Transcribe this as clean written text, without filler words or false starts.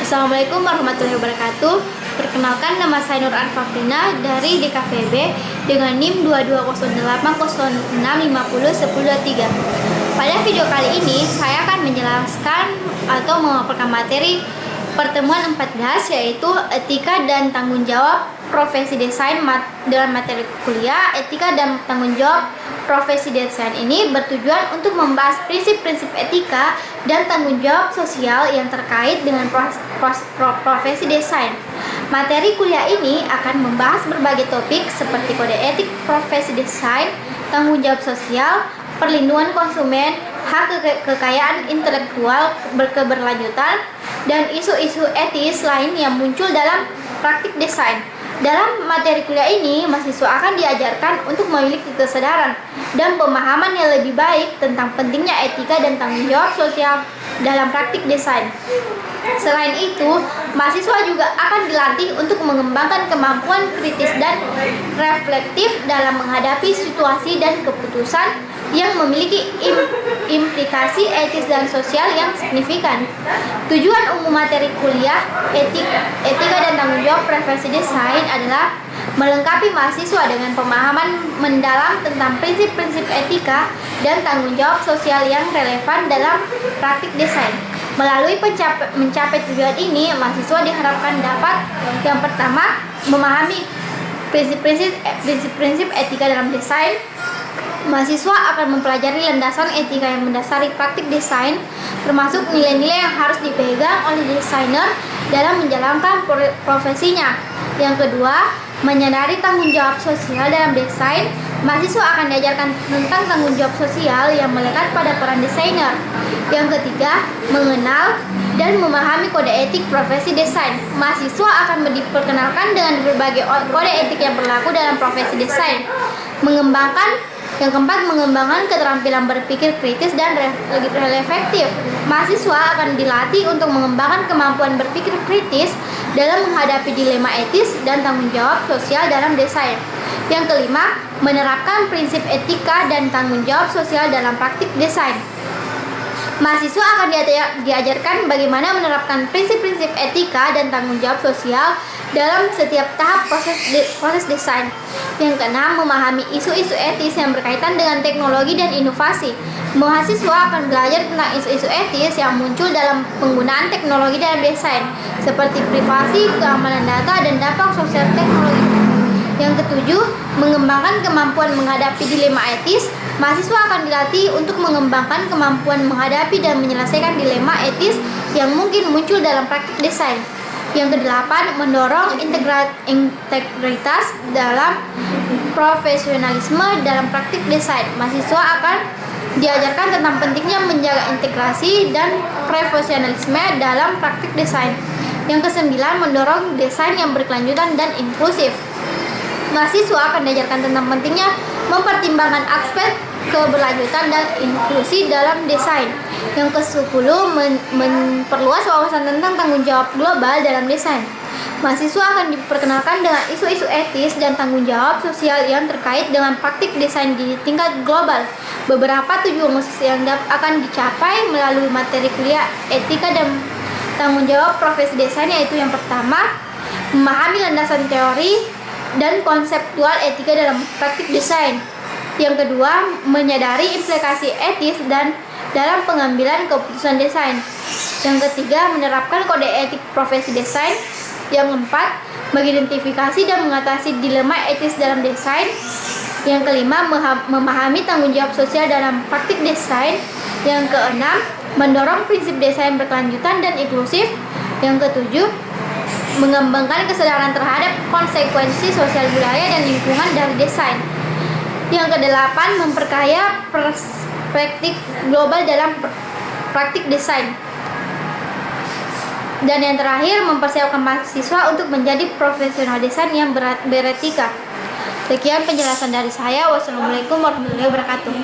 Assalamualaikum warahmatullahi wabarakatuh. Perkenalkan, nama saya Nur Anfafrina dari DKVB dengan NIM 220806501023. Pada video kali ini saya akan menjelaskan atau memaparkan materi pertemuan 14, yaitu etika dan tanggung jawab profesi desain dalam materi kuliah. Etika dan tanggung jawab profesi desain ini bertujuan untuk membahas prinsip-prinsip etika dan tanggung jawab sosial yang terkait dengan profesi desain. Materi kuliah ini akan membahas berbagai topik seperti kode etik profesi desain, tanggung jawab sosial, perlindungan konsumen, hak kekayaan intelektual berkeberlanjutan, dan isu-isu etis lain yang muncul dalam praktik desain. Dalam materi kuliah ini, mahasiswa akan diajarkan untuk memiliki kesadaran dan pemahaman yang lebih baik tentang pentingnya etika dan tanggung jawab sosial dalam praktik desain. Selain itu, mahasiswa juga akan dilatih untuk mengembangkan kemampuan kritis dan reflektif dalam menghadapi situasi dan keputusan yang memiliki implikasi etis dan sosial yang signifikan. Tujuan umum materi kuliah etika dan tanggung jawab profesi desain adalah melengkapi mahasiswa dengan pemahaman mendalam tentang prinsip-prinsip etika dan tanggung jawab sosial yang relevan dalam praktik desain. Melalui mencapai tujuan ini, mahasiswa diharapkan dapat yang pertama memahami prinsip-prinsip etika dalam desain. Mahasiswa akan mempelajari landasan etika yang mendasari praktik desain, termasuk nilai-nilai yang harus dipegang oleh desainer dalam menjalankan profesinya. Yang kedua, menyadari tanggung jawab sosial dalam desain. Mahasiswa akan diajarkan tentang tanggung jawab sosial yang melekat pada peran desainer. Yang ketiga, mengenal dan memahami kode etik profesi desain. Mahasiswa akan diperkenalkan dengan berbagai kode etik yang berlaku dalam profesi desain. Yang keempat, mengembangkan keterampilan berpikir kritis dan reflektif. Mahasiswa akan dilatih untuk mengembangkan kemampuan berpikir kritis dalam menghadapi dilema etis dan tanggung jawab sosial dalam desain. Yang kelima, menerapkan prinsip etika dan tanggung jawab sosial dalam praktik desain. Mahasiswa akan diajarkan bagaimana menerapkan prinsip-prinsip etika dan tanggung jawab sosial dalam setiap tahap proses desain. Yang keenam, memahami isu-isu etis yang berkaitan dengan teknologi dan inovasi. Mahasiswa akan belajar tentang isu-isu etis yang muncul dalam penggunaan teknologi dalam desain, seperti privasi, keamanan data, dan dampak sosial teknologi. Yang ketujuh, mengembangkan kemampuan menghadapi dilema etis. Mahasiswa akan dilatih untuk mengembangkan kemampuan menghadapi dan menyelesaikan dilema etis yang mungkin muncul dalam praktik desain. Yang kedelapan, mendorong integritas dalam profesionalisme dalam praktik desain. Mahasiswa akan diajarkan tentang pentingnya menjaga integrasi dan profesionalisme dalam praktik desain. Yang kesembilan, mendorong desain yang berkelanjutan dan inklusif. Mahasiswa akan diajarkan tentang pentingnya mempertimbangkan aspek keberlanjutan dan inklusi dalam desain. Yang ke-10, memperluas wawasan tentang tanggung jawab global dalam desain. Mahasiswa akan diperkenalkan dengan isu-isu etis dan tanggung jawab sosial yang terkait dengan praktik desain di tingkat global. Beberapa tujuan khusus yang akan dicapai melalui materi kuliah etika dan tanggung jawab profesi desain, yaitu yang pertama, memahami landasan teori dan konseptual etika dalam praktik desain. Yang kedua, menyadari implikasi etis dan dalam pengambilan keputusan desain. Yang ketiga, menerapkan kode etik profesi desain. Yang keempat, mengidentifikasi dan mengatasi dilema etis dalam desain. Yang kelima, memahami tanggung jawab sosial dalam praktik desain. Yang keenam, mendorong prinsip desain berkelanjutan dan inklusif. Yang ketujuh, mengembangkan kesadaran terhadap konsekuensi sosial budaya dan lingkungan dari desain. Yang kedelapan, memperkaya perspektif global dalam praktik desain. Dan yang terakhir, mempersiapkan mahasiswa untuk menjadi profesional desain yang beretika. Sekian penjelasan dari saya. Wassalamualaikum warahmatullahi wabarakatuh.